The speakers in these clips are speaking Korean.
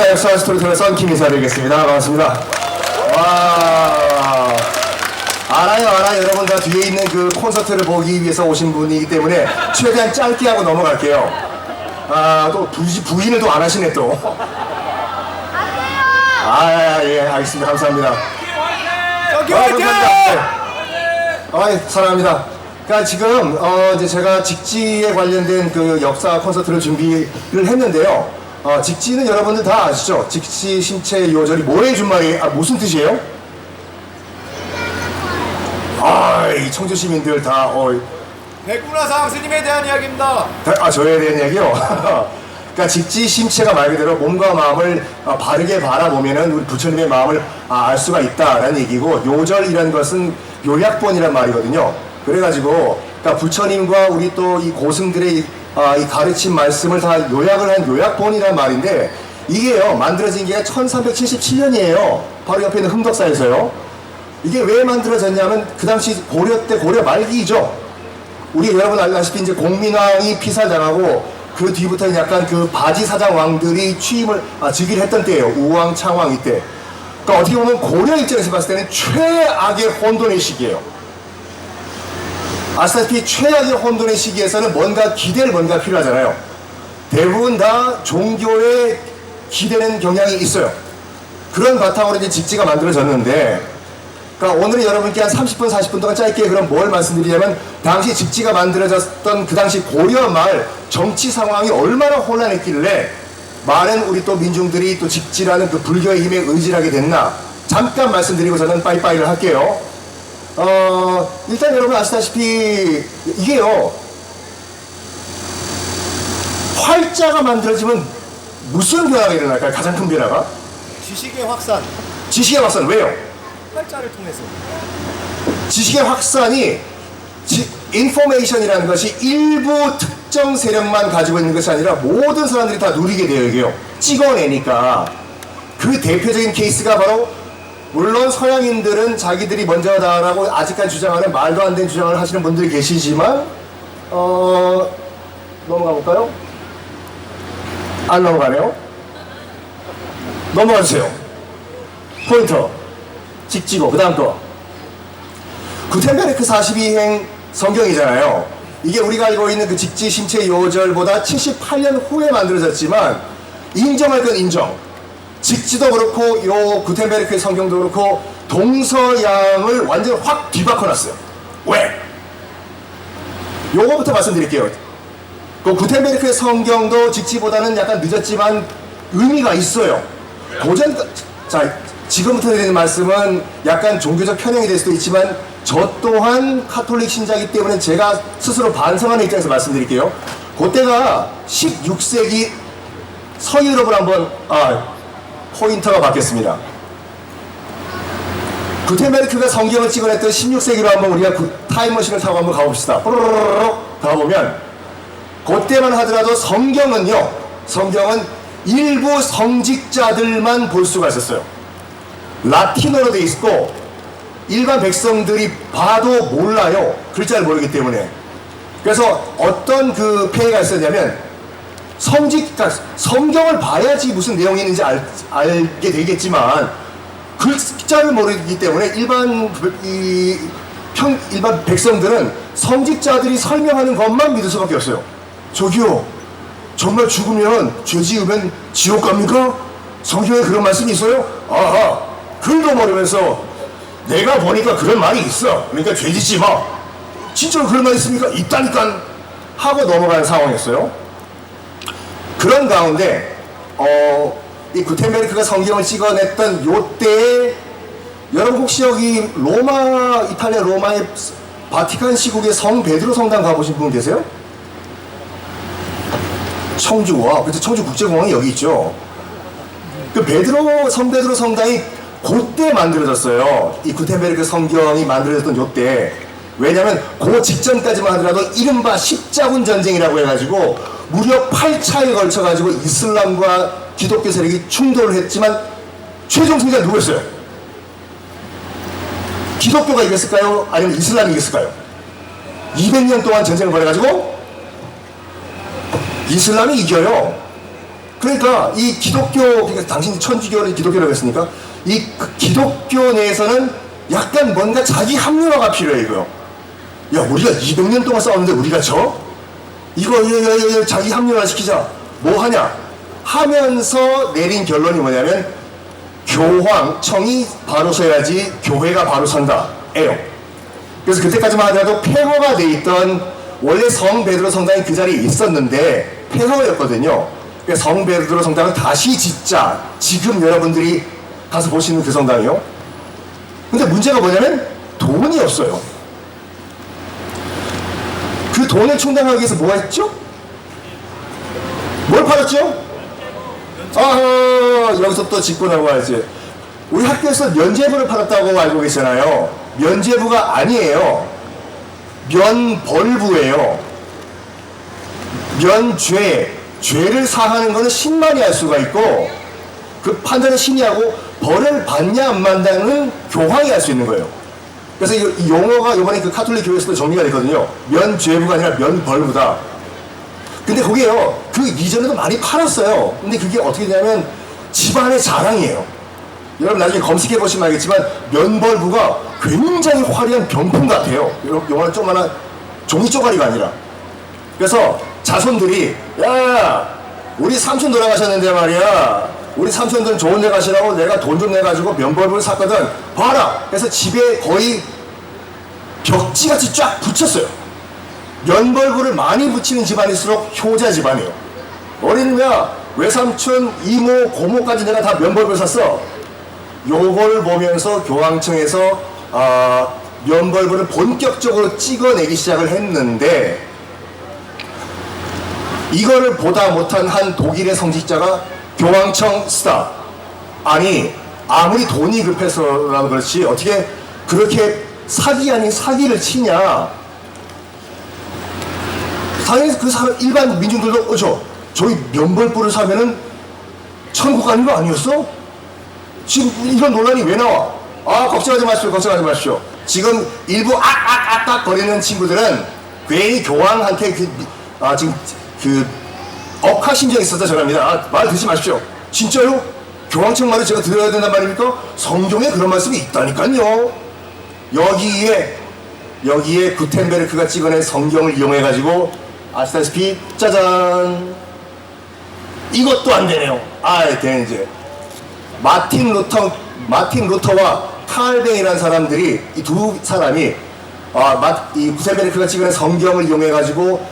안녕하십니까. 역사 스토리텔러 썬킴 인사드리겠습니다. 반갑습니다. 와, 알아요. 여러분 다 뒤에 있는 그 콘서트를 보기 위해서 오신 분이기 때문에 최대한 짧게 하고 넘어갈게요. 또 부인을 또 안 하시네 또. 예, 알겠습니다. 감사합니다. 감사합니다. 사랑합니다. 그러니까 지금 이제 제가 직지에 관련된 그 역사 콘서트를 준비를 했는데요. 직지는 여러분들 다 아시죠? 직지 심체 요절이 뭐의 준말이 무슨 뜻이에요? 이 청주 시민들 다 백군화상 스님에 대한 이야기입니다. 저에 대한 이야기요? 그러니까 직지 심체가 말 그대로 몸과 마음을 바르게 바라보면은 우리 부처님의 마음을 알 수가 있다라는 얘기고, 요절이라는 것은 요약본이란 말이거든요. 그래가지고 그러니까 부처님과 우리 또 이 고승들의 이 가르친 말씀을 다 요약을 한 요약본이란 말인데, 이게요 만들어진 게 1377년이에요. 바로 옆에 있는 흥덕사에서요. 이게 왜 만들어졌냐면 그 당시 고려 때, 고려 말기죠. 우리 여러분 알다시피 이제 공민왕이 피살당하고 그 뒤부터는 약간 그 바지사장 왕들이 취임을 즉위를 했던 때예요. 우왕, 창왕 이때. 그러니까 어떻게 보면 고려 입장에서 봤을 때는 최악의 혼돈의 시기예요. 아시다시피 최악의 혼돈의 시기에서는 뭔가 필요하잖아요. 대부분 다 종교에 기대는 경향이 있어요. 그런 바탕으로 이제 직지가 만들어졌는데, 그러니까 오늘은 여러분께 한 30분, 40분 동안 짧게 그럼 뭘 말씀드리냐면, 당시 직지가 만들어졌던 그 당시 고려 말 정치 상황이 얼마나 혼란했길래 많은 우리 또 민중들이 또 직지라는 그 불교의 힘에 의지하게 됐나, 잠깐 말씀드리고 저는 빠이빠이를 할게요. 일단 여러분 아시다시피 이게요, 활자가 만들어지면 무슨 변화가 일어날까요? 가장 큰 변화가? 지식의 확산. 지식의 확산. 왜요? 활자를 통해서. 지식의 확산이 인포메이션이라는 것이 일부 특정 세력만 가지고 있는 것이 아니라 모든 사람들이 다 누리게 돼요. 이게요, 찍어내니까. 그 대표적인 케이스가 바로, 물론 서양인들은 자기들이 먼저다라고 아직까지 주장하는 말도 안 되는 주장을 하시는 분들이 계시지만, 넘어가 볼까요? 안 넘어가네요. 넘어가 주세요. 포인터 직지고 그 다음 거 구텐베르크 42행 성경이잖아요. 이게 우리가 알고 있는 그 직지 심체 요절보다 78년 후에 만들어졌지만, 인정할 건 인정. 직지도 그렇고 요 구텐베르크의 성경도 그렇고 동서양을 완전 확 뒤바꿔놨어요. 왜? 요거부터 말씀드릴게요. 그 구텐베르크의 성경도 직지보다는 약간 늦었지만 의미가 있어요. 지금부터 드리는 말씀은 약간 종교적 편향이 될 수도 있지만, 저 또한 카톨릭 신자이기 때문에 제가 스스로 반성하는 입장에서 말씀드릴게요. 그때가 16세기 서유럽을 한번 포인터가 바뀌었습니다. 구텐베르크가 성경을 찍어냈던 16세기로 한번 우리가 타임머신을 타고 한번 가봅시다. 뽀로로로록 가보면, 그때만 하더라도 성경은 일부 성직자들만 볼 수가 있었어요. 라틴어로 돼 있고 일반 백성들이 봐도 몰라요. 글자를 모르기 때문에. 그래서 어떤 그 폐해가 있었냐면, 성경을 봐야지 무슨 내용이 있는지 알게 되겠지만 글자를 모르기 때문에 일반 백성들은 성직자들이 설명하는 것만 믿을 수밖에 없어요. 저기요, 정말 죽으면 죄 지으면 지옥 갑니까? 성경에 그런 말씀이 있어요? 글도 모르면서 내가 보니까 그런 말이 있어, 그러니까 죄 짓지 마. 진짜로 그런 말이 있습니까? 있다니까 하고 넘어가는 상황이었어요. 그런 가운데 이 구텐베르크가 성경을 찍어냈던 요때에, 여러분 혹시 여기 이탈리아 로마의 바티칸 시국의 성 베드로 성당 가보신 분 계세요? 청주, 그렇죠. 청주 국제공항이 여기 있죠. 그 성 베드로 성당이 그때 만들어졌어요. 이 구텐베르크 성경이 만들어졌던 요때. 왜냐면 그 직전까지만 하더라도 이른바 십자군 전쟁이라고 해가지고 무려 8차에 걸쳐가지고 이슬람과 기독교 세력이 충돌을 했지만 최종 승자는 누구였어요? 기독교가 이겼을까요? 아니면 이슬람이 이겼을까요? 200년 동안 전쟁을 벌여가지고 이슬람이 이겨요. 그러니까 이 기독교, 그러니까 당신이 천주교를 기독교라고 했으니까 이 기독교 내에서는 약간 뭔가 자기 합리화가 필요해 이거요. 야 우리가 200년 동안 싸웠는데 우리가 져? 이거 자기 합리화 시키자. 뭐 하냐? 하면서 내린 결론이 뭐냐면 교황청이 바로 서야지 교회가 바로 선다 에요. 그래서 그때까지만 하더라도 폐허가 돼 있던 원래 성 베드로 성당이 그 자리에 있었는데 폐허였거든요. 그래서 성 베드로 성당을 다시 짓자. 지금 여러분들이 가서 보시는 그 성당이요. 근데 문제가 뭐냐면 돈이 없어요. 그 돈을 충당하기 위해서 뭐가 했죠? 뭘 팔았죠? 여기서 또 짚고 나와야지. 우리 학교에서 면죄부를 팔았다고 알고 계시잖아요. 면죄부가 아니에요. 면벌부예요. 죄를 사하는 거는 신만이 할 수가 있고 그 판단은 신이 하고 벌을 받냐 안 받냐는 교황이 할 수 있는 거예요. 그래서 이 용어가 이번에 그 카톨릭 교회에서도 정리가 됐거든요. 면죄부가 아니라 면벌부다. 근데 그게요, 그 이전에도 많이 팔았어요. 근데 그게 어떻게 되냐면 집안의 자랑이에요. 여러분 나중에 검색해 보시면 알겠지만 면벌부가 굉장히 화려한 병풍 같아요. 요거는 조그마한 종이 쪼가리가 아니라. 그래서 자손들이 야 우리 삼촌 돌아가셨는데 말이야, 우리 삼촌들 좋은 데 가시라고 내가 돈 좀 내가지고 면벌부를 샀거든, 봐라. 그래서 집에 거의 벽지같이 쫙 붙였어요. 면벌부를 많이 붙이는 집안일수록 효자 집안이에요. 어린이야 외삼촌 이모 고모까지 내가 다 면벌부를 샀어. 요걸 보면서 교황청에서 면벌부를 본격적으로 찍어내기 시작을 했는데 이거를 보다 못한 한 독일의 성직자가 교황청 스타, 아니 아무리 돈이 급해서라도 그렇지 어떻게 그렇게 사기 아닌 사기를 치냐. 당연히 그 사람 일반 민중들도 저희 면벌부를 사면은 천국 가는 거 아니었어? 지금 이런 논란이 왜 나와? 걱정하지 마십시오. 지금 일부 악악악악 거리는 친구들은 괜히 교황한테 지금 억하심정이 있어서 저랍니다. 말 듣지 마십시오. 진짜요? 교황청 말을 제가 들어야 된단 말입니까? 성경에 그런 말씀이 있다니까요. 여기에 구텐베르크가 찍어낸 성경을 이용해가지고 아시다시피 짜잔, 이것도 안 되네요. 되네 이제. 마틴 루터와 칼뱅이라는 사람들이, 이 두 사람이 이 구텐베르크가 찍어낸 성경을 이용해가지고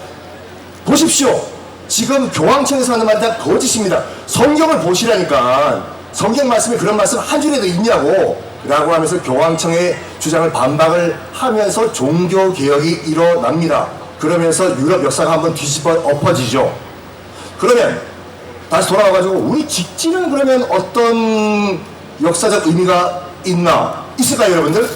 보십시오. 지금 교황청에서 하는 말이 다 거짓입니다. 성경을 보시라니까. 성경 말씀에 그런 말씀 한 줄에도 있냐고 라고 하면서 교황청의 주장을 반박을 하면서 종교개혁이 일어납니다. 그러면서 유럽 역사가 한번 뒤집어 엎어지죠. 그러면 다시 돌아와가지고 우리 직지는 그러면 어떤 역사적 의미가 있을까요 여러분들?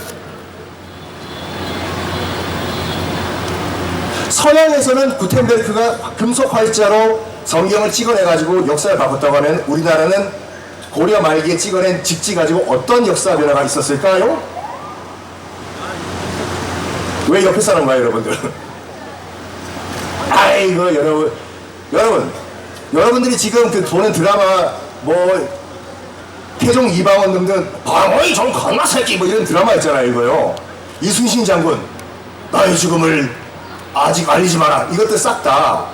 서양에서는 구텐베르크가 금속 활자로 성경을 찍어내가지고 역사를 바꿨다고 하면 우리나라는 고려 말기에 찍어낸 직지 가지고 어떤 역사 변화가 있었을까요? 왜 옆에 사람가요 여러분들? 아이고 여러분들이 지금 그 보는 드라마 태종 이방원 등등 방어의 정 강나 새끼 이런 드라마 있잖아요. 이거요. 이순신 장군 나의 죽음을 아직 알리지 마라. 이것들 싹 다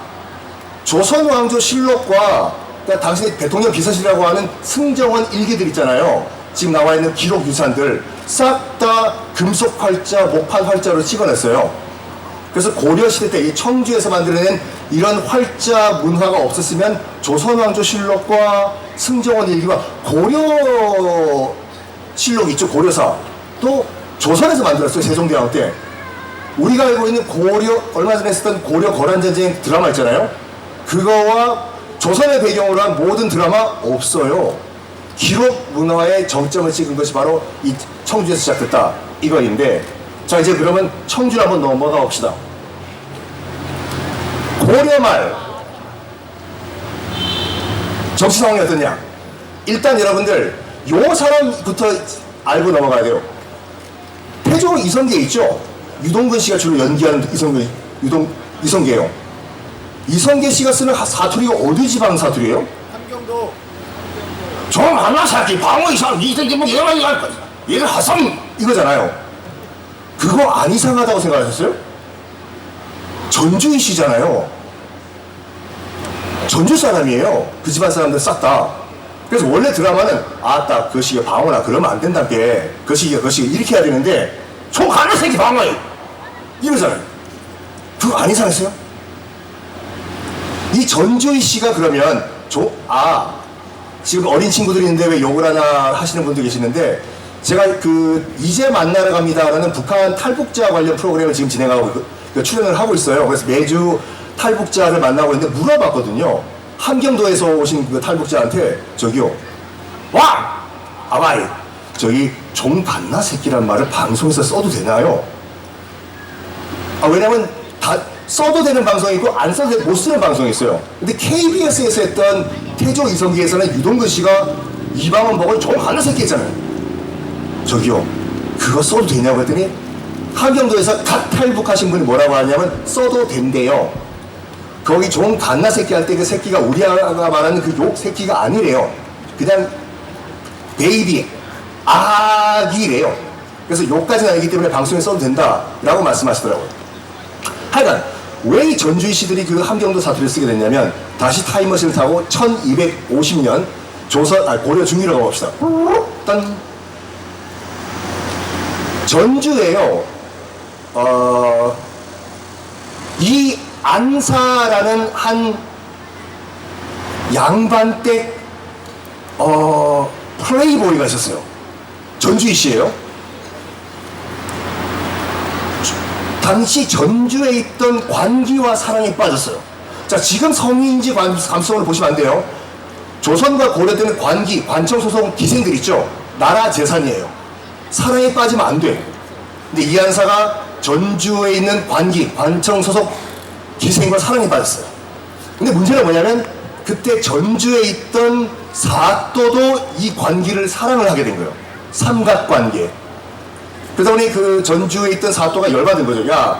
조선왕조 실록과 그러니까 당신의 대통령 비서실이라고 하는 승정원 일기들 있잖아요. 지금 나와 있는 기록 유산들 싹 다 금속 활자, 목판 활자로 찍어냈어요. 그래서 고려시대 때 이 청주에서 만들어낸 이런 활자 문화가 없었으면 조선왕조 실록과 승정원 일기와 고려 실록 있죠. 고려사 또 조선에서 만들었어요. 세종대왕 때. 우리가 알고 있는 얼마 전에 했었던 고려 거란전쟁 드라마 있잖아요. 그거와 조선의 배경으로 한 모든 드라마 없어요. 기록 문화의 정점을 찍은 것이 바로 이 청주에서 시작됐다 이거인데, 자 이제 그러면 청주를 한번 넘어가 봅시다. 고려 말 정치 상황이 어떠냐? 일단 여러분들 요 사람부터 알고 넘어가야 돼요. 태종 이성계 있죠? 유동근 씨가 주로 연기하는 이성계예요. 이성계 씨가 쓰는 사투리가 어디 지방 사투리예요? 함경도 좀 하나 살기 방어 이상 이들 뭐 여러 가지 할 거야. 얘를 하삼 이거잖아요. 그거 안 이상하다고 생각하셨어요? 전주이시잖아요. 전주 사람이에요. 그 집안 사람들 싹 다. 그래서 원래 드라마는 아따 그 시기에 방어나 그러면 안 된다게 그 시기에 이렇게 해야 되는데 총 하나 새끼 방어해. 이러잖아요. 그거 안 이상했어요? 이 전주희 씨가 그러면 지금 어린 친구들이 있는데 왜 욕을 하나 하시는 분도 계시는데 제가 그 이제 만나러 갑니다라는 북한 탈북자 관련 프로그램을 지금 진행하고 출연을 하고 있어요. 그래서 매주 탈북자를 만나고 있는데 물어봤거든요. 함경도에서 오신 그 탈북자한테 저기요 와 아바이 저기 종 갔나 새끼란 말을 방송에서 써도 되나요? 왜냐면 다 써도 되는 방송이 있고 안 써도 못 쓰는 방송이 있어요. 근데 KBS에서 했던 태조 이성기에서는 유동근 씨가 이방원 복을 종 갔나 새끼 했잖아요. 저기요 그거 써도 되냐고 했더니 함경도에서 갓 탈북하신 분이 뭐라고 하냐면 써도 된대요. 거기 종 갓나 새끼 할 때 그 새끼가 우리가 말하는 그 욕 새끼가 아니래요. 그냥 베이비 아기래요. 그래서 욕까지는 아니기 때문에 방송에 써도 된다라고 말씀하시더라고요. 하여간 왜 이 전주희 씨들이 그 함경도 사투리를 쓰게 됐냐면 다시 타임머신을 타고 1250년 고려 중기로 가봅시다. 딴 전주에요. 이 안사라는 한 양반댁 플레이보이가 있었어요. 전주희 씨예요. 당시 전주에 있던 관기와 사랑에 빠졌어요. 자, 지금 성인지 감성으로 보시면 안 돼요. 조선과 고려 때는 관기, 관청 소속 기생들 있죠. 나라 재산이에요. 사랑에 빠지면 안 돼. 근데 이한사가 전주에 있는 관기, 관청 소속 기생과 사랑에 빠졌어요. 근데 문제는 뭐냐면 그때 전주에 있던 사또도 이 관기를 사랑을 하게 된 거예요. 삼각관계. 그러다 보니 그 전주에 있던 사또가 열받은 거죠. 야,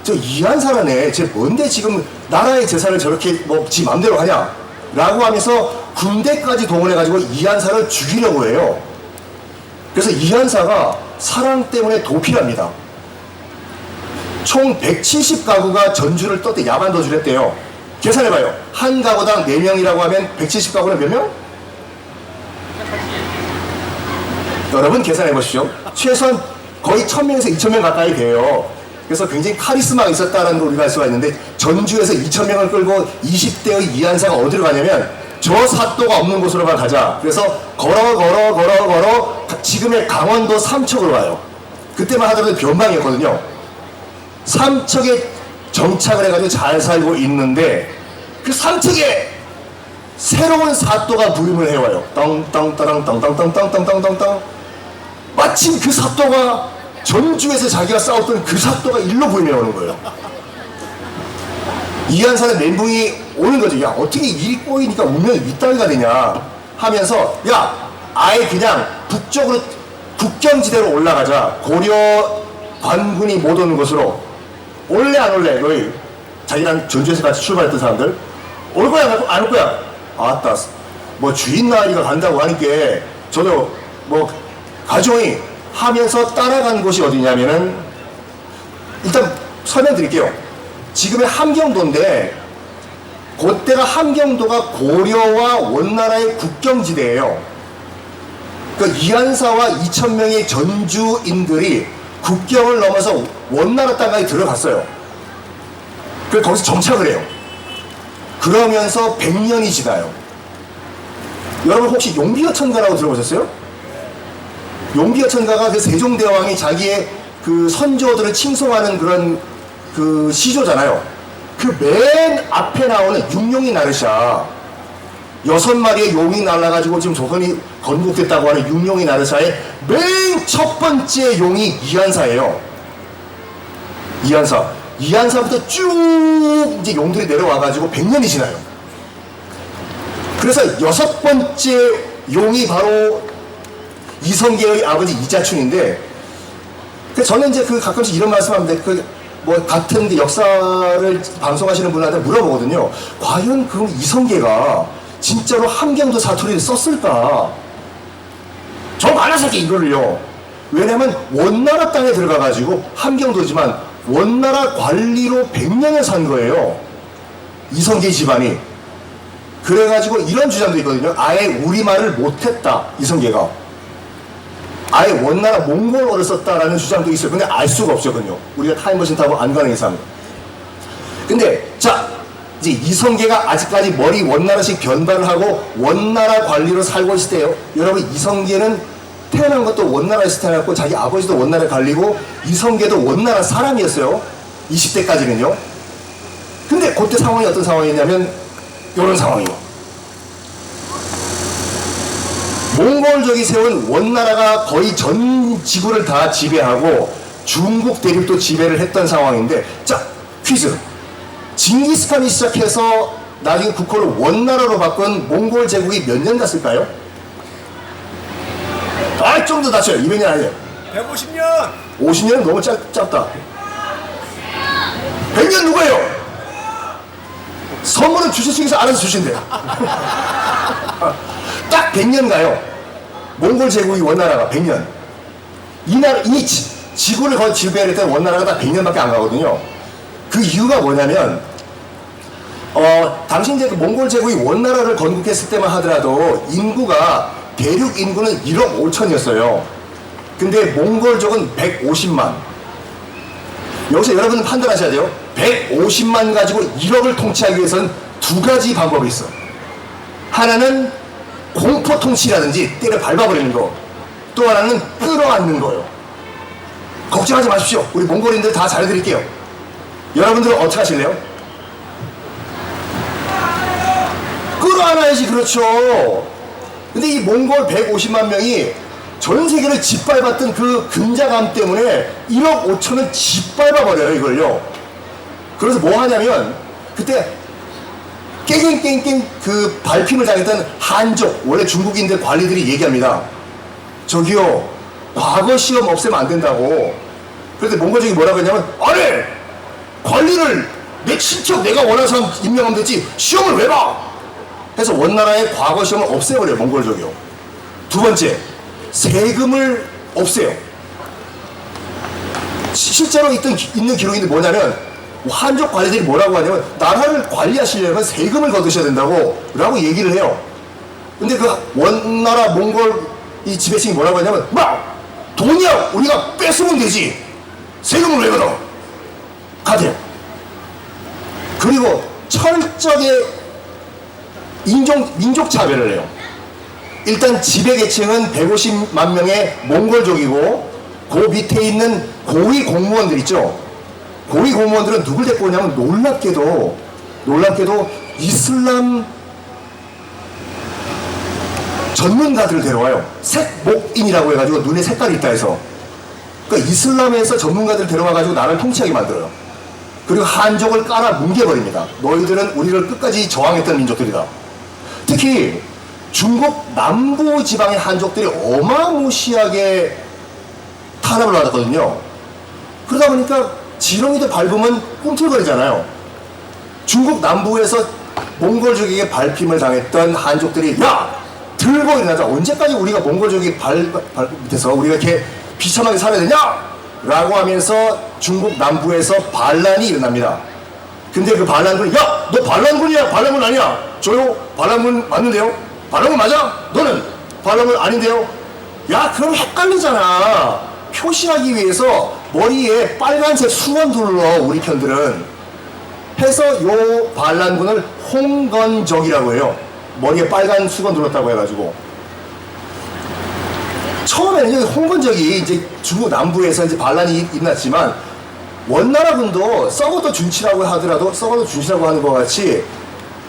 저 이한사라네. 쟤 뭔데 지금 나라의 재산을 저렇게 지 맘대로 하냐? 라고 하면서 군대까지 동원해가지고 이한사를 죽이려고 해요. 그래서 이한사가 사랑 때문에 도피합니다. 총 170가구가 전주를 떴대. 야반 도주를 했대요. 계산해봐요. 한 가구당 4명이라고 하면 170가구는 몇 명? 여러분 계산해보십시오. 최소한 거의 1000명에서 2000명 가까이 돼요. 그래서 굉장히 카리스마가 있었다는 걸 우리가 알 수가 있는데 전주에서 2000명을 끌고 20대의 이한사가 어디로 가냐면 저 사또가 없는 곳으로만 가자. 그래서 걸어 지금의 강원도 삼척으로 가요. 그때만 하더라도 변방이었거든요. 삼척에 정착을 해가지고 잘 살고 있는데 그 삼척에 새로운 사또가 부임을 해와요. 땅땅따랑땅땅땅땅땅땅땅땅 마침 그 사또가 전주에서 자기가 싸웠던 그 사또가 일로 부임해 오는 거예요. 이한사는 멘붕이 오는 거죠. 야, 어떻게 일이 꼬이니까 운명이 윗다리가 되냐 하면서 야, 아예 그냥 북쪽으로 국경지대로 올라가자. 고려 관군이 못 오는 곳으로. 올래 안 올래? 너희 자기랑 전주에서 같이 출발했던 사람들 올 거야 안 올 거야? 아따 뭐 주인 나으리가 간다고 하니까 저도 뭐 가정이 하면서 따라간 곳이 어디냐면은 일단 설명드릴게요. 지금의 함경도인데 그때가 함경도가 고려와 원나라의 국경지대예요. 그 이한사와 2000명의 전주인들이 국경을 넘어서 원나라 땅까지 들어갔어요. 그래서 거기서 정착을 해요. 그러면서 100년이 지나요. 여러분 혹시 용비어천가라고 들어보셨어요? 용비어천가가 그 세종대왕이 자기의 그 선조들을 칭송하는 그런 그 시조잖아요. 그 맨 앞에 나오는 육룡이 나르샤 6마리의 용이 날라가지고 지금 조선이 건국됐다고 하는 육룡이 나르샤의 맨 첫 번째 용이 이한사예요. 이한사부터 쭉 이제 용들이 내려와가지고 100년이 지나요. 그래서 6번째 용이 바로 이성계의 아버지 이자춘인데, 저는 이제 그 가끔씩 이런 말씀하는데 뭐 같은 역사를 방송하시는 분한테 물어보거든요. 과연 그 이성계가 진짜로 함경도 사투리를 썼을까? 저 만화 새끼 이거를요. 왜냐면 원나라 땅에 들어가가지고 함경도지만 원나라 관리로 100년을 산 거예요. 이성계 집안이. 그래가지고 이런 주장도 있거든요. 아예 우리말을 못했다, 이성계가. 아예 원나라 몽골어를 썼다라는 주장도 있어요. 근데 알 수가 없거든요. 우리가 타임머신 타고 안 가는 이상. 근데 자, 이제 이성계가 아직까지 머리 원나라식 변발을 하고 원나라 관리로 살고 있을 때요. 여러분, 이성계는 태어난 것도 원나라에서 태어났고 자기 아버지도 원나라 관리고 이성계도 원나라 사람이었어요. 20대까지는요. 근데 그때 상황이 어떤 상황이냐면 이런 상황이요. 몽골족이 세운 원나라가 거의 전 지구를 다 지배하고 중국 대륙도 지배를 했던 상황인데, 자, 퀴즈. 징기스칸이 시작해서 나중에 국호를 원나라로 바꾼 몽골 제국이 몇 년 갔을까요? 좀 더 낮춰요. 200년 아니에요. 150년. 50년은 너무 짧다. 100년 누구예요? 선물은 주시층에서 알아서 주신대요. 딱 100년 가요. 몽골 제국이 원나라가 100년. 이 지구를 거의 지배를 했던 원나라가 딱 100년밖에 안 가거든요. 그 이유가 뭐냐면, 당시 이제 그 몽골 제국이 원나라를 건국했을 때만 하더라도 인구가 대륙 인구는 1억 5천이었어요. 근데 몽골족은 150만. 여기서 여러분은 판단하셔야 돼요. 150만 가지고 1억을 통치하기 위해서는 두 가지 방법이 있어. 하나는 공포 통치라든지 때려 밟아버리는 거. 또 하나는 끌어안는 거예요. 걱정하지 마십시오. 우리 몽골인들 다 잘해드릴게요. 여러분들은 어떻게 하실래요? 끌어안아야지. 그렇죠. 근데 이 몽골 150만 명이 전 세계를 짓밟았던 그 근자감 때문에 1억 5천을 짓밟아버려요, 이걸요. 그래서 뭐 하냐면, 그때 깽깽깽깽 그 발핌을 당했던 한족, 원래 중국인들 관리들이 얘기합니다. 저기요, 과거 시험 없애면 안 된다고. 그런데 몽골족이 뭐라고 했냐면, 아니! 관리를 내 친척 내가 원하는 사람 임명하면 되지 시험을 왜 봐? 해서 원나라의 과거 시험을 없애버려요, 몽골족이요. 두 번째, 세금을 없애요. 실제로 있는 기록인데 뭐냐면, 한족 관리들이 뭐라고 하냐면, 나라를 관리하시려면 세금을 거두셔야 된다고 라고 얘기를 해요. 근데 그 원나라 몽골 이 지배층이 뭐라고 하냐면, 돈이야 우리가 뺏으면 되지 세금을 왜 걷어? 가대요. 그리고 철저하게 민족 차별을 해요. 일단 지배계층은 150만 명의 몽골족이고, 그 밑에 있는 고위 공무원들 있죠. 고위 공무원들은 누굴 데리고 오냐면, 놀랍게도 이슬람 전문가들을 데려와요. 색목인이라고 해가지고 눈에 색깔이 있다 해서. 그러니까 이슬람에서 전문가들을 데려와가지고 나라를 통치하게 만들어요. 그리고 한족을 깔아 뭉개버립니다. 너희들은 우리를 끝까지 저항했던 민족들이다. 특히 중국 남부 지방의 한족들이 어마무시하게 탄압을 받았거든요. 그러다 보니까 지렁이도 밟으면 꿈틀거리잖아요. 중국 남부에서 몽골족에게 밟힘을 당했던 한족들이, 야! 들고 일어나자. 언제까지 우리가 몽골족이 발 밑에서 우리가 이렇게 비참하게 살아야 되냐? 라고 하면서 중국 남부에서 반란이 일어납니다. 근데 그 반란군이, 야! 너 반란군이야? 반란군 아니야? 저요? 반란군 맞는데요? 반란군 맞아? 너는? 반란군 아닌데요? 야, 그럼 헷갈리잖아. 표시하기 위해서 머리에 빨간색 수건 둘러, 우리 편들은. 해서 요 반란군을 홍건적이라고 해요. 머리에 빨간 수건 둘렀다고 해가지고. 처음에는 홍건적이 이제 중국 남부에서 이제 반란이 일어났지만, 원나라군도 썩어도 준치라고 하더라도 썩어도 준치라고 하는 것 같이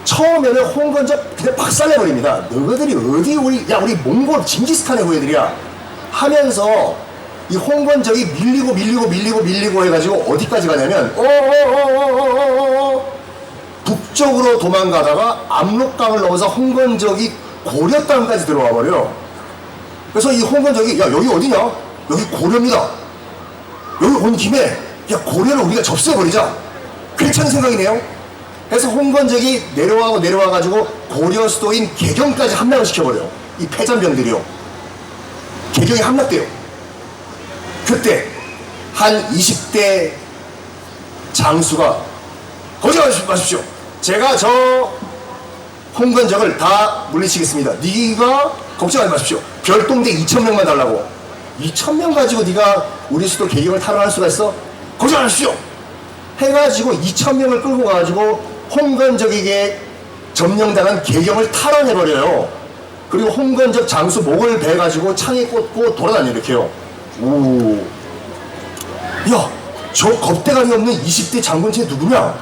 처음에는 홍건적 그냥 박살내버립니다. 너희들이 어디 우리 몽골 징기스칸의 후예들이야 하면서 이 홍건적이 밀리고 해가지고 어디까지 가냐면 북쪽으로 도망가다가 압록강을 넘어서 홍건적이 고려 땅까지 들어와 버려요. 그래서 이 홍건적이, 야, 여기 어디냐? 여기 고려입니다. 여기 온 김에 야, 고려를 우리가 접수해버리자. 괜찮은 생각이네요. 그래서 홍건적이 내려와가지고 고려 수도인 개경까지 함락을 시켜버려요. 이 패잔병들이요. 개경이 함락돼요. 그때 한 20대 장수가 거짓말하지 마십시오. 제가 저 홍건적을 다 물리치겠습니다. 네가 걱정하지 마십시오. 별동대 2,000명만 달라고. 2,000명 가지고 네가 우리 수도 개경을 탈환할 수가 있어? 걱정하십시오. 해가지고 2,000명을 끌고 가가지고 홍건적에게 점령당한 개경을 탈환해버려요. 그리고 홍건적 장수 목을 베가지고 창에 꽂고 돌아다녀 이렇게요. 오, 야, 저 겁대가리 없는 20대 장군 쟤 누구냐?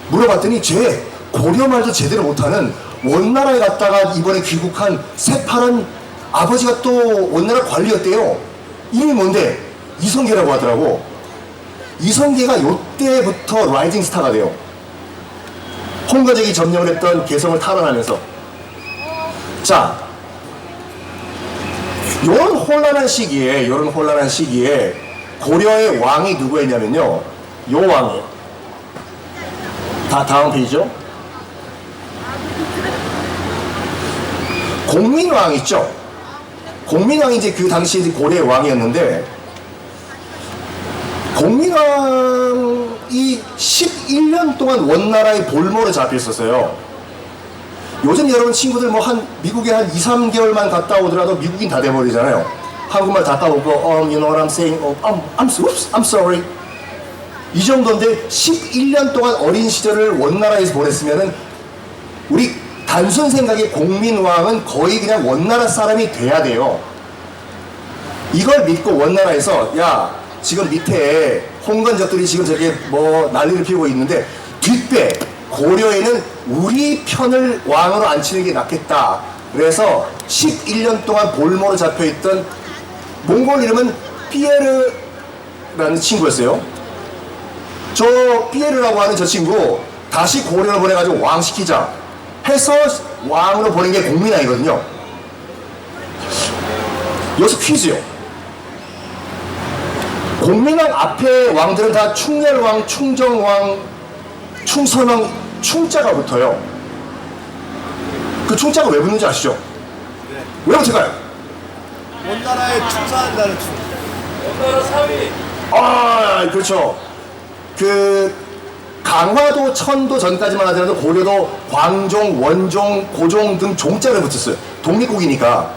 물어봤더니 쟤 고려 말도 제대로 못하는 원나라에 갔다가 이번에 귀국한 새파란 아버지가 또 원나라 관리였대요. 이름이 뭔데? 이성계라고 하더라고. 이성계가 요때부터 라이징 스타가 돼요. 홍건적이 점령을 했던 개성을 탈환하면서. 자, 요런 혼란한 시기에 고려의 왕이 누구였냐면요, 요 왕이에요. 다음 페이지죠. 공민왕 있죠. 공민왕이 이제 그 당시 이제 고려의 왕이었는데, 공민왕이 11년 동안 원나라의 볼모로 잡혀 있었어요. 요즘 여러분 친구들 뭐 미국에 한 2, 3개월만 갔다 오더라도 미국인 다 돼버리잖아요. 한국말 다 따오고, you know what I'm saying? I'm sorry. 이 정도인데 11년 동안 어린 시절을 원나라에서 보냈으면은 우리 단순 생각에 공민왕은 거의 그냥 원나라 사람이 돼야 돼요. 이걸 믿고 원나라에서, 야, 지금 밑에 홍건적들이 지금 저게 뭐 난리를 피우고 있는데 뒷배 고려에는 우리 편을 왕으로 앉히는 게 낫겠다. 그래서 11년 동안 볼모로 잡혀있던 몽골 이름은 피에르라는 친구였어요. 저 피에르라고 하는 저 친구 다시 고려를 보내가지고 왕시키자 해서 왕으로 보낸 게 공민왕이거든요. 여기서 퀴즈요. 공민왕 앞에 왕들은 다 충렬왕, 충정왕, 충선왕, 충자가 붙어요. 그 충자가 왜 붙는지 아시죠? 네. 왜 붙을까요? 원나라에 충성한다는 충. 원나라 사위. 아, 그렇죠. 그 강화도, 천도 전까지만 하더라도 고려도 광종, 원종, 고종 등 종자를 붙였어요. 독립국이니까.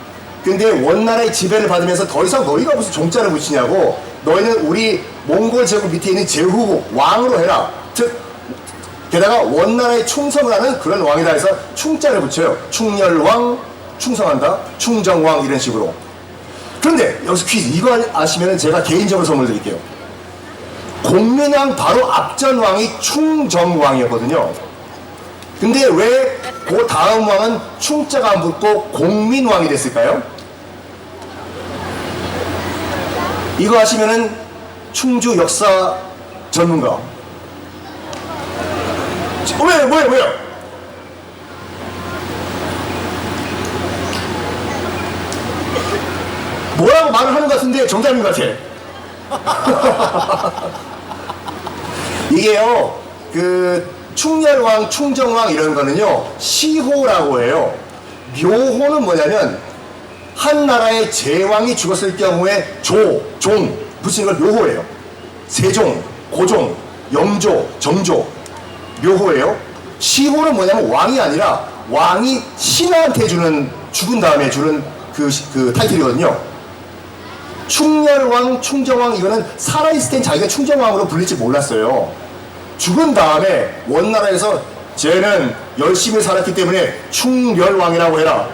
근데 원나라의 지배를 받으면서 더 이상 너희가 무슨 종자를 붙이냐고, 너희는 우리 몽골 제국 밑에 있는 제후국 왕으로 해라. 즉 게다가 원나라에 충성을 하는 그런 왕이다 해서 충자를 붙여요. 충렬왕, 충성한다, 충정왕 이런 식으로. 그런데 여기서 퀴즈, 이거 아시면 제가 개인적으로 선물 드릴게요. 공민왕 바로 앞전 왕이 충정왕이었거든요. 근데 왜 그 다음 왕은 충자가 안 붙고 공민왕이 됐을까요? 이거 하시면은 충주 역사 전문가. 왜요? 뭐라고 말을 하는 것 같은데 정답인 것 같아. 이게요, 그 충렬왕, 충정왕 이런 거는요 시호라고 해요. 묘호는 뭐냐면 한 나라의 제왕이 죽었을 경우에 종 붙이는 걸 묘호예요. 세종, 고종, 영조, 정조 묘호예요. 시호는 뭐냐면 왕이 아니라 왕이 신하한테 주는, 죽은 다음에 주는 그 타이틀이거든요. 충렬왕, 충정왕 이거는 살아있을 땐 자기가 충정왕으로 불릴지 몰랐어요. 죽은 다음에 원나라에서 쟤는 열심히 살았기 때문에 충렬왕이라고 해라.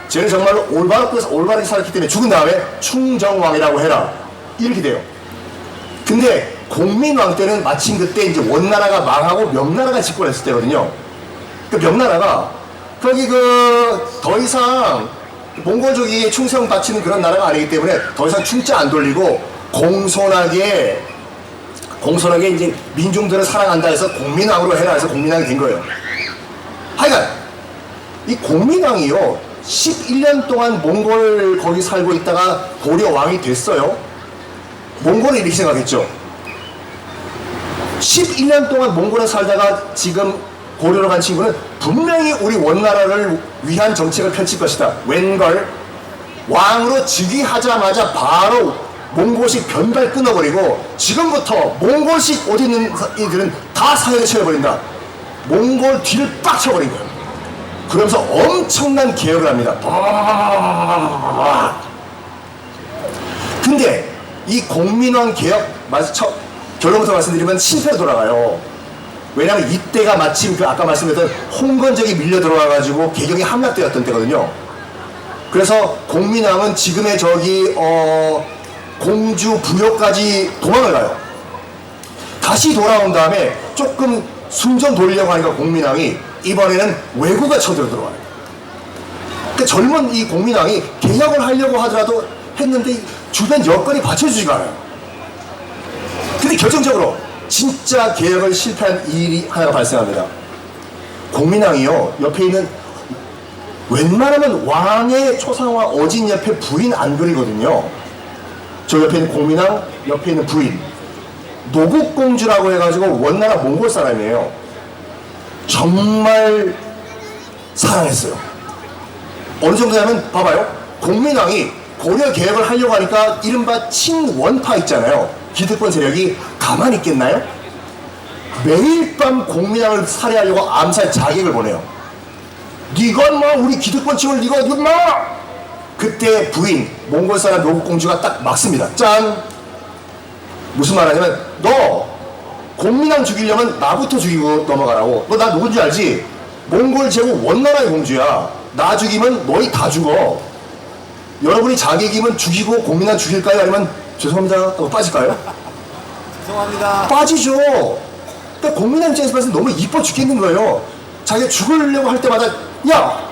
쟤는 정말로 올바르게 살았기 때문에 죽은 다음에 충정왕이라고 해라. 이렇게 돼요. 근데 공민왕 때는 마침 그때 이제 원나라가 망하고 명나라가 집권했을 때거든요. 그 명나라가 거기 더 이상 몽골족이 충성 바치는 그런 나라가 아니기 때문에 더 이상 충자 안 돌리고 공손하게 이제 민중들을 사랑한다 해서 공민왕으로 해라 해서 공민왕이 된 거예요. 하여간 이 공민왕이요 11년 동안 몽골 거기 살고 있다가 고려 왕이 됐어요. 몽골은 이렇게 생각했죠. 11년 동안 몽골에 살다가 지금 고려로 간 친구는 분명히 우리 원나라를 위한 정책을 펼칠 것이다. 웬걸 왕으로 즉위하자마자 바로 몽골식 변발 끊어버리고 지금부터 몽골식 옷 입는 이들은 다 사형에 처해버린다. 몽골 뒤를 빡 쳐버린 거예요. 그러면서 엄청난 개혁을 합니다. 근데 이 공민왕 개혁 결론부터 말씀드리면 실패로 돌아가요. 왜냐하면 이때가 마침 그 아까 말씀드렸던 홍건적이 밀려 들어와가지고 개경이 함락되었던 때거든요. 그래서 공민왕은 지금의 공주 부여까지 도망을 가요. 다시 돌아온 다음에 조금 숨 좀 돌리려고 하니까 공민왕이 이번에는 왜구가 쳐들어 들어와요. 그 젊은 이 공민왕이 개혁을 하려고 하더라도 했는데 주변 여건이 받쳐주지가 않아요. 근데 결정적으로 진짜 개혁을 실패한 일이 하나가 발생합니다. 공민왕이요, 옆에 있는 웬만하면 왕의 초상화 어진 옆에 부인 안 그리거든요. 저 옆에 있는 공민왕, 옆에 있는 부인 노국공주라고 해가지고 원나라 몽골 사람이에요. 정말 사랑했어요. 어느 정도냐면 봐봐요. 공민왕이 고려 개혁을 하려고 하니까 이른바 친원파 있잖아요. 기득권 세력이 가만히 있겠나요? 매일 밤 공민왕을 살해하려고 암살 자객을 보내요. 니가 뭐 우리 기득권 층을 니가 뭐? 그때 부인 몽골 사람 노국공주가 딱 막습니다. 짠! 무슨 말 하냐면 너 공민왕 죽이려면 나부터 죽이고 넘어가라고. 너 나 누군지 알지? 몽골 제국 원나라의 공주야. 나 죽이면 너희 다 죽어. 여러분이 자객이면 죽이고 공민왕 죽일까요? 아니면 죄송합니다 하고 빠질까요? 죄송합니다. 빠지죠. 그러니까 공민왕 입장에서 봤을 때 너무 이뻐 죽겠는 거예요. 자기가 죽으려고 할 때마다 야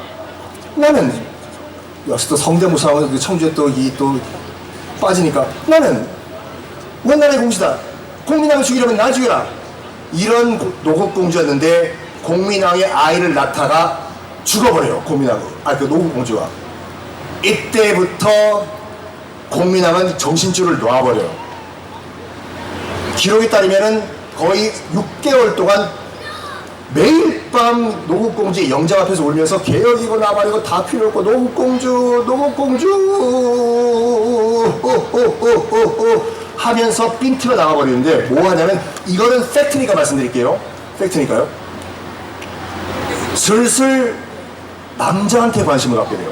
나는 역시 또 성대모사하고 청주에 또 빠지니까 나는 원나라의 공주다. 공민왕을 죽이려면 나 죽여라. 이런 노국공주였는데 공민왕의 아이를 낳다가 죽어버려요. 그 노국공주가. 이때부터 공민왕은 정신줄을 놔버려요. 기록에 따르면은 거의 6개월 동안 매일 밤 노국공주의 영장 앞에서 울면서 개혁이고 나발이고 다 필요 없고 노국공주 하면서 핀트가 나와버리는데 뭐 하냐면 이거는 팩트니까 말씀드릴게요. 팩트니까요. 슬슬 남자한테 관심을 갖게 돼요.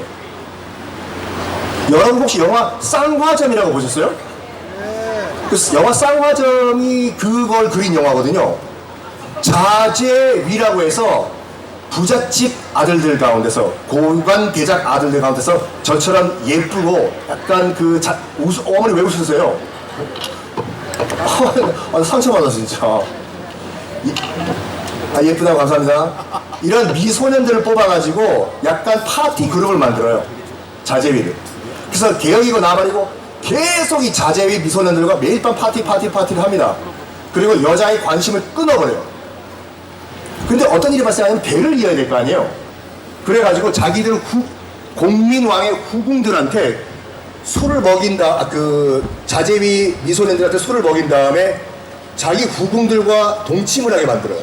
여러분 혹시 영화 쌍화점이라고 보셨어요? 그 영화 쌍화점이 그걸 그린 영화거든요. 자제위라고 해서 부잣집 아들들 가운데서 고관 대작 아들들 가운데서 저처럼 예쁘고 약간 어머니 왜 웃으세요? 상처받았어 진짜. 예쁘다고 감사합니다. 이런 미소년들을 뽑아가지고 약간 파티 그룹을 만들어요. 자제위를. 그래서 개혁이고 나발이고 계속 이 자제위 미소년들과 매일 밤 파티를 합니다. 그리고 여자의 관심을 끊어버려요. 근데 어떤 일이 발생하면 배를 이어야 될 거 아니에요. 그래가지고 자기들 공민왕의 후궁들한테 술을 먹인다. 자제위 미소년들한테 술을 먹인 다음에 자기 후궁들과 동침을 하게 만들어요.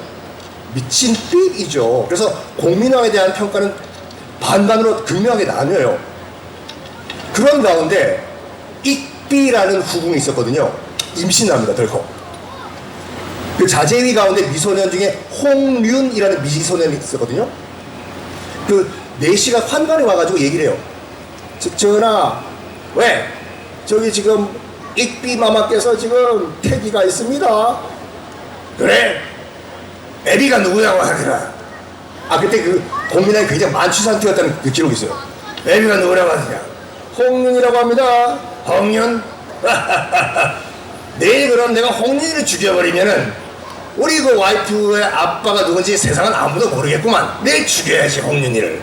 미친 삐이죠. 그래서 공민왕에 대한 평가는 반반으로 극명하게 나뉘어요. 그런 가운데 익비라는 후궁이 있었거든요. 임신합니다. 덜컥. 그 자제위 가운데 미소년 중에 홍륜이라는 미소년이 있었거든요. 그 내시가 환관에 와가지고 얘기를 해요. 전하, 왜? 저기 지금 익비 마마께서 지금 태기가 있습니다. 그래? 애비가 누구냐고 하더라. 그때 그 공민왕이 굉장히 만취 상태였다는 그 기록이 있어요. 애비가 누구냐고 하더라. 홍륜이라고 합니다. 홍륜? 내일 그럼 내가 홍륜이를 죽여버리면은 우리 그 와이프의 아빠가 누군지 세상은 아무도 모르겠구만. 내일 죽여야지 홍륜이를.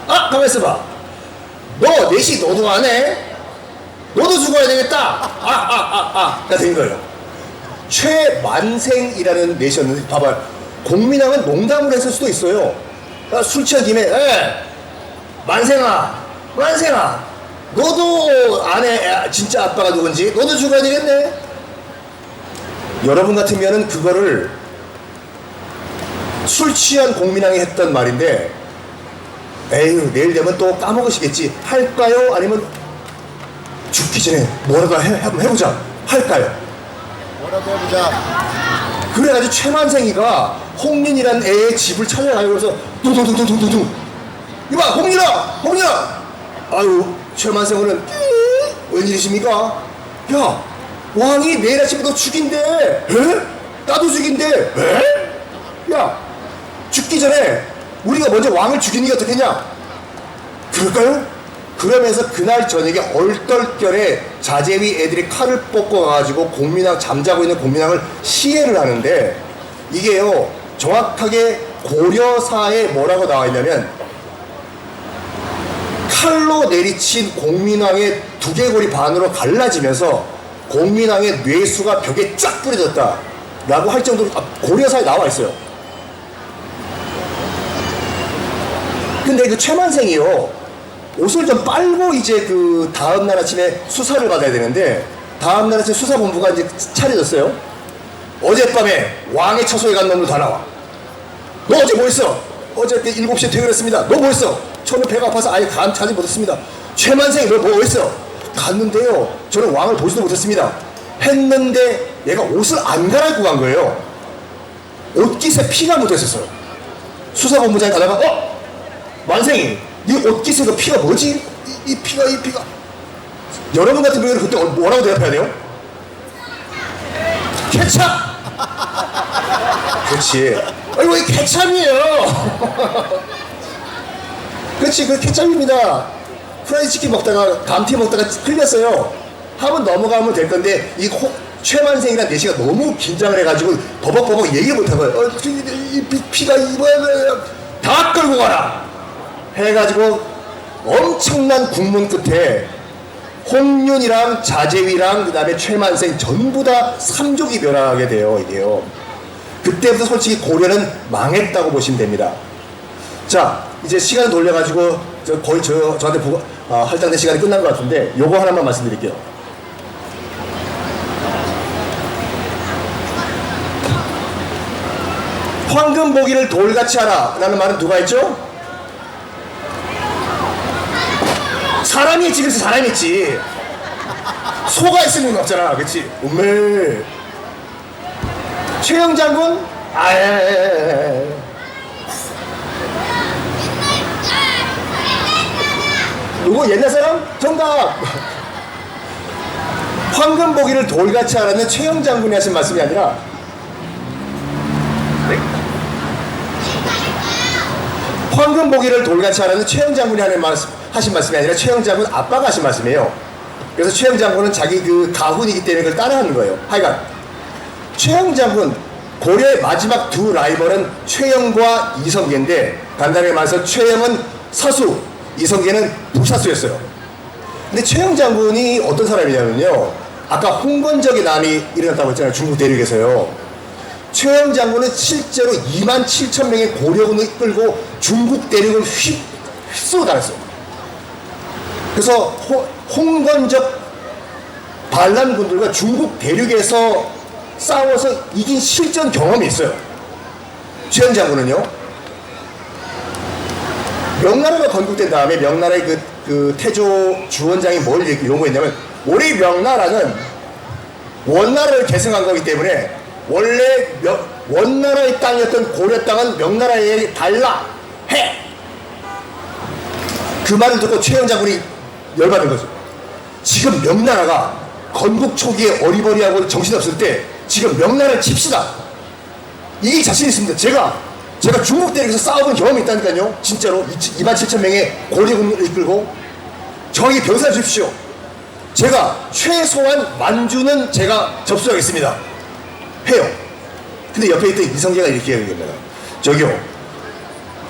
가만 있어봐. 너 내시 너도 안 해? 너도 죽어야 되겠다. 가 된 거예요. 최만생이라는 내시였는데 봐봐. 공민왕은 농담을 했을 수도 있어요. 술 취한 김에 만생아 너도 안 해. 진짜 아빠가 누군지 너도 죽어야 되겠네. 여러분 같으면은 그거를 술 취한 공민왕이 했던 말인데, 에휴, 내일 되면 또 까먹으시겠지. 할까요? 아니면 죽기 전에 뭐라도 한번 해보자. 할까요? 뭐라도 해보자. 그래가지고 최만생이가 홍윤이란 애의 집을 찾아가요. 그래서 둥둥둥둥둥둥, 이봐 홍윤아, 홍윤아. 아유, 최만생은 웬일이십니까? 야, 왕이 내일 아침에 너 죽인대. 에? 나도 죽인대. 에? 야, 죽기 전에 우리가 먼저 왕을 죽이는 게 어떻겠냐? 그럴까요? 그러면서 그날 저녁에 얼떨결에 자제위 애들이 칼을 뽑고 가가지고 공민왕, 잠자고 있는 공민왕을 시해를 하는데, 이게요 정확하게 고려사에 뭐라고 나와 있냐면, 칼로 내리친 공민왕의 두개골이 반으로 갈라지면서 공민왕의 뇌수가 벽에 쫙 뿌려졌다 라고 할 정도로 고려사에 나와 있어요. 근데 그 최만생이요, 옷을 좀 빨고 이제 그 다음날 아침에 수사를 받아야 되는데, 다음날 아침에 수사본부가 이제 차려졌어요. 어젯밤에 왕의 처소에 간 놈들 다 나와. 너 어제 뭐 했어? 어저께 7시에 퇴근했습니다. 너 뭐 했어? 저는 배가 아파서 아예 가지 못했습니다. 최만생이 너 뭐 했어? 갔는데요, 저는 왕을 보지도 못했습니다. 했는데 얘가 옷을 안 갈아입고 간 거예요. 옷깃에 피가 묻어있었어요. 수사본부장이 가다가 만생이, 네 옷깃에서 피가 뭐지? 이 피가. 여러분 같은 경우는 그때 뭐라고 대답해야 돼요? 케찹! 그렇지. 이거 케찹이에요. 그렇지, 그 케찹입니다. 프라이드 치킨 먹다가 감튀 먹다가 흘렸어요. 하면 넘어가면 될 건데, 이 최만생이란 내시가 너무 긴장을 해가지고 버벅버벅 얘기 못한 거예요. 이 피가 뭐야, 다 끌고 가라 해가지고 엄청난 국문 끝에 홍윤이랑 자제위랑 그 다음에 최만생 전부 다 삼족이 멸하게 돼요. 이게요, 그때부터 솔직히 고려는 망했다고 보시면 됩니다. 자, 이제 시간을 돌려가지고 거의 저한테 할당된 시간이 끝난 것 같은데, 요거 하나만 말씀드릴게요. 황금 보기를 돌같이 하라 라는 말은 누가 했죠? 사람이 했지. 그래서 사람이 했지. 소가 있을 리는 없잖아. 그치? 음메. 최영 장군? 누구? 옛날 사람? 정답! 황금 보기를 돌같이 하라는 최영 장군이 하신 말씀이 아니라, 황금 보기를 돌같이 하라는 최영 장군이 하신 말씀이 아니라 최영 장군 아빠가 하신 말씀이에요. 그래서 최영 장군은 자기 그 가훈이기 때문에 그걸 따라하는 거예요. 하여간 최영 장군, 고려의 마지막 두 라이벌은 최영과 이성계인데, 간단하게 말해서 최영은 사수, 이성계는 부사수였어요. 근데 최영 장군이 어떤 사람이냐면요, 아까 홍건적의 난이 일어났다고 했잖아요, 중국 대륙에서요. 최영 장군은 실제로 27,000명의 고려군을 이끌고 중국 대륙을 휩쓰고 다녔어요. 그래서 홍건적 반란군들과 중국 대륙에서 싸워서 이긴 실전 경험이 있어요. 최영 장군은요, 명나라가 건국된 다음에 명나라의 그 태조 주원장이 뭘 이런 거 했냐면, 우리 명나라는 원나라를 계승한 거기 때문에 원래 원나라의 땅이었던 고려 땅은 명나라에 달라 해. 그 말을 듣고 최영 장군이 열받은 거죠. 지금 명나라가 건국 초기에 어리버리하고 정신없을 때 지금 명나라를 칩시다. 이게 자신 있습니다. 제가 중국 대륙에서 싸워본 경험이 있다니까요. 진짜로 27,000명의 고려군을 이끌고 저에게 병사를 주십시오. 제가 최소한 만주는 제가 접수하겠습니다. 해요. 근데 옆에 있던 이성계가 이렇게 얘기합니다. 저기요,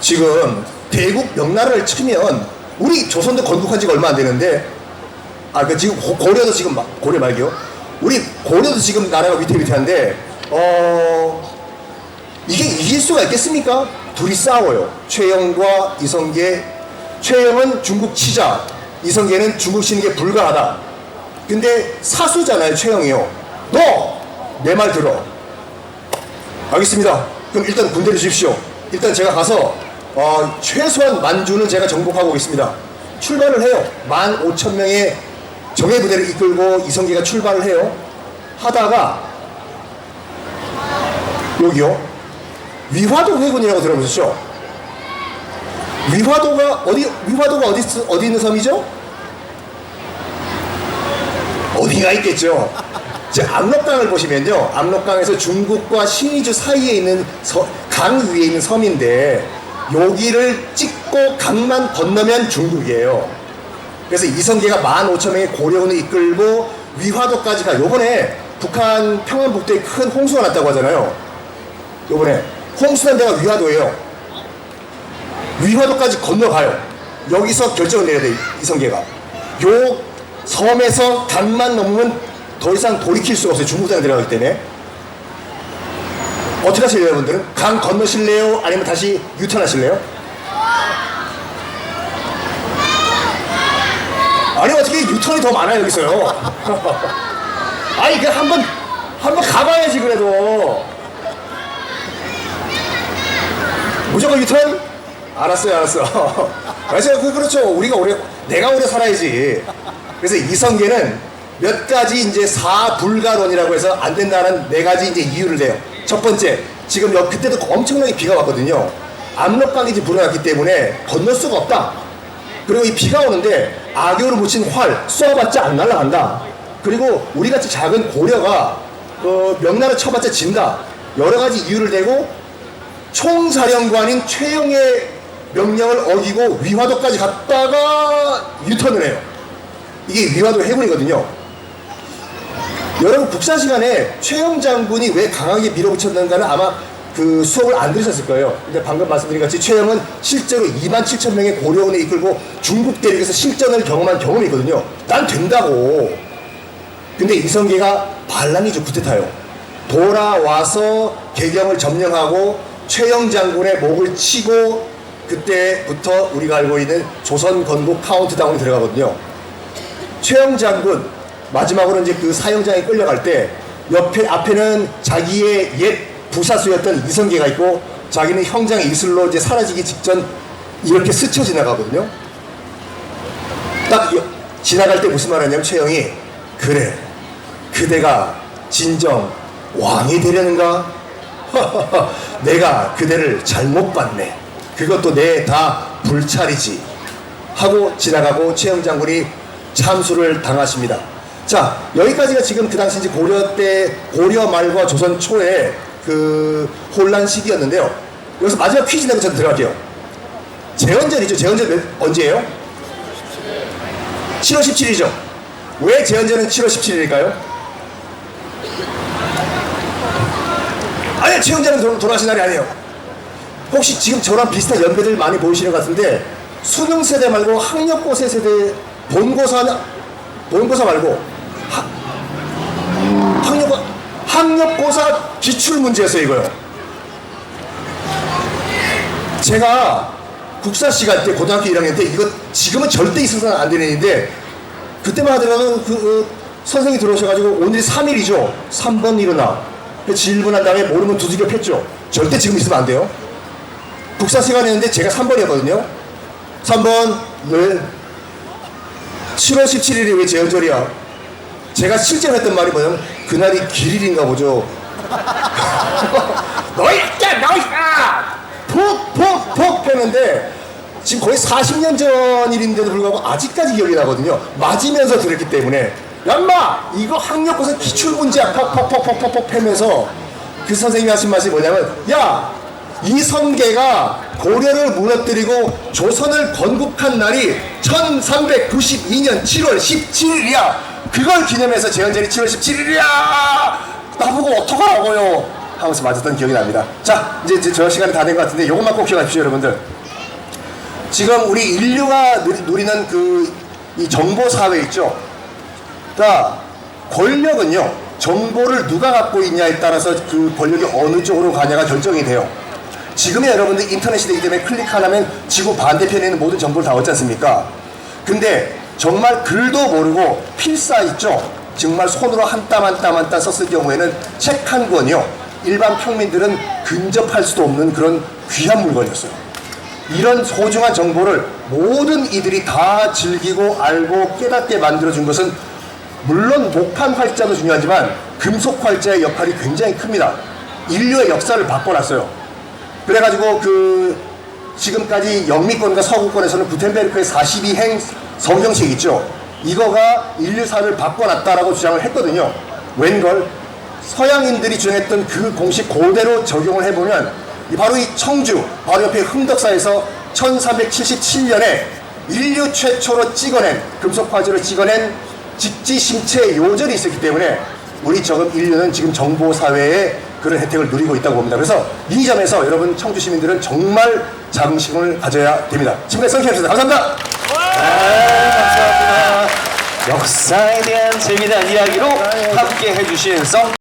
지금 대국 명나라를 치면 우리 조선도 건국한 지가 얼마 안 되는데, 지금 고려도 지금 고려 말기요. 우리 고려도 지금 나라가 위태위태한데, 이게 이길 수가 있겠습니까? 둘이 싸워요. 최영과 이성계. 최영은 중국 치자, 이성계는 중국 치는 게 불가하다. 근데 사수잖아요, 최영이요. 너 내 말 들어. 알겠습니다. 그럼 일단 군대를 주십시오. 일단 제가 가서 최소한 만주는 제가 정복하고 오겠습니다. 출발을 해요. 15,000명의 정예 부대를 이끌고 이성계가 출발을 해요. 하다가 여기요. 위화도 회군이라고 들어보셨죠? 위화도가 어디 있는 섬이죠? 어디가 있겠죠. 이제 압록강을 보시면요, 압록강에서 중국과 신의주 사이에 있는 강 위에 있는 섬인데 여기를 찍고 강만 건너면 중국이에요. 그래서 이성계가 15,000명의 고려군을 이끌고 위화도까지 가. 요번에 북한 평안북도에 큰 홍수가 났다고 하잖아요. 요번에 홍수난 데가 위화도예요. 위화도까지 건너가요. 여기서 결정을 내려야 돼, 이성계가. 요 섬에서 강만 넘으면 더 이상 돌이킬 수가 없어요. 중국 땅에 들어가기 때문에. 어떻게 하실래요, 여러분들은? 강 건너실래요? 아니면 다시 유턴하실래요? 아니, 어떻게 유턴이 더 많아요, 여기서요? 아니, 그 한번 가봐야지, 그래도. 무조건 유턴? 알았어요. 그래서 그렇죠. 내가 오래 살아야지. 그래서 이성계는 몇 가지 이제 사불가론이라고 해서 안 된다는 4가지 이제 이유를 대요. 첫 번째, 지금 그때도 엄청나게 비가 왔거든요. 압록강이 이제 불어났기 때문에 건널 수가 없다. 그리고 이 비가 오는데 악교를 묻힌 활 쏘아봤자 안 날아간다. 그리고 우리같이 작은 고려가 명나라 쳐봤자 진다. 여러 가지 이유를 대고 총사령관인 최영의 명령을 어기고 위화도까지 갔다가 유턴을 해요. 이게 위화도 해군이거든요. 여러분 국사 시간에 최영 장군이 왜 강하게 밀어붙였는가는 아마 그 수업을 안 들으셨을 거예요. 근데 방금 말씀드린 같이 최영은 실제로 27,000명의 고려군을 이끌고 중국 대륙에서 실전을 경험한 경험이 있거든요. 난 된다고. 근데 이성계가 반란이죠. 쿠데타요. 돌아와서 개경을 점령하고 최영 장군의 목을 치고 그때부터 우리가 알고 있는 조선 건국 카운트다운이 들어가거든요. 최영 장군 마지막으로 이제 그 사형장에 끌려갈 때 앞에는 자기의 옛 부사수였던 이성계가 있고 자기는 형장의 이슬로 이제 사라지기 직전 이렇게 스쳐 지나가거든요. 딱 지나갈 때 무슨 말 하냐면 최영이 그래 그대가 진정 왕이 되려는가? 내가 그대를 잘못 봤네. 그것도 내 다 불찰이지 하고 지나가고 최영 장군이 참수를 당하십니다. 자, 여기까지가 지금 그 당시 이제 고려 말과 조선 초에 그 혼란 시기였는데요. 여기서 마지막 퀴즈 내고 저는 들어갈게요. 제헌절이죠. 제헌절 언제예요? 7월 17일이죠. 왜 제헌절은 7월 17일일까요? 아니, 최영자는 돌아가신 날이 아니에요. 혹시 지금 저랑 비슷한 연배들 많이 보이시는 것 같은데 수능 세대 말고 학력고사 세대 본고사 말고 학력고사 기출문제였어요. 이거요. 제가 국사 시간 때 고등학교 1학년 때 이거 지금은 절대 있어서는 안 되는 일인데 그때만 하더라도 선생님이 들어오셔가지고 오늘이 3일이죠. 3번 일어나 질문한 다음에 모르면 두들겨 팼죠. 절대 지금 있으면 안 돼요. 국사 시간이었는데 제가 3번이었거든요. 3번 왜 7월 17일이 왜 제헌절이야? 제가 실제로 했던 말이 뭐냐면 그날이 길일인가 보죠. 너희 푹 했는데 지금 거의 40년 전 일인데도 불구하고 아직까지 기억이 나거든요. 맞으면서 들었기 때문에 얌마 이거 학력고사 기출문제야 퍽 패면서 그 선생님이 하신 말씀이 뭐냐면 야 이성계가 고려를 무너뜨리고 조선을 건국한 날이 1392년 7월 17일이야 그걸 기념해서 제헌절이 7월 17일이야 나보고 어떡하라고요 하면서 맞았던 기억이 납니다. 자 이제 저 시간이 다 된 것 같은데 요것만 꼭 기억하십시오 여러분들. 지금 우리 인류가 누리는 이 정보사회 있죠. 그러니까 권력은요 정보를 누가 갖고 있냐에 따라서 그 권력이 어느 쪽으로 가냐가 결정이 돼요. 지금의 여러분들 인터넷 시대이기 때문에 클릭 하나면 지구 반대편에 있는 모든 정보를 다 얻지 않습니까? 근데 정말 글도 모르고 필사 있죠. 정말 손으로 한 땀 한 땀 한 땀 썼을 경우에는 책 한 권이요, 일반 평민들은 근접할 수도 없는 그런 귀한 물건이었어요. 이런 소중한 정보를 모든 이들이 다 즐기고 알고 깨닫게 만들어준 것은 물론 목판 활자도 중요하지만 금속 활자의 역할이 굉장히 큽니다. 인류의 역사를 바꿔놨어요. 그래가지고 지금까지 영미권과 서구권에서는 구텐베르크의 42행 성경책 있죠. 이거가 인류사를 바꿔놨다라고 주장을 했거든요. 웬걸 서양인들이 주장했던 그 공식 그대로 적용을 해보면 바로 이 청주 바로 옆에 흥덕사에서 1377년에 인류 최초로 찍어낸 금속 화재로 찍어낸 직지심체 요절이 있었기 때문에 우리 지금 인류는 지금 정보사회에 그런 혜택을 누리고 있다고 봅니다. 그래서 이 점에서 여러분 청주 시민들은 정말 자긍심을 가져야 됩니다. 지금까지 성키였습니다. 감사합니다. 감사합니다. 역사에 대한 재미난 이야기로 함께 해주신 성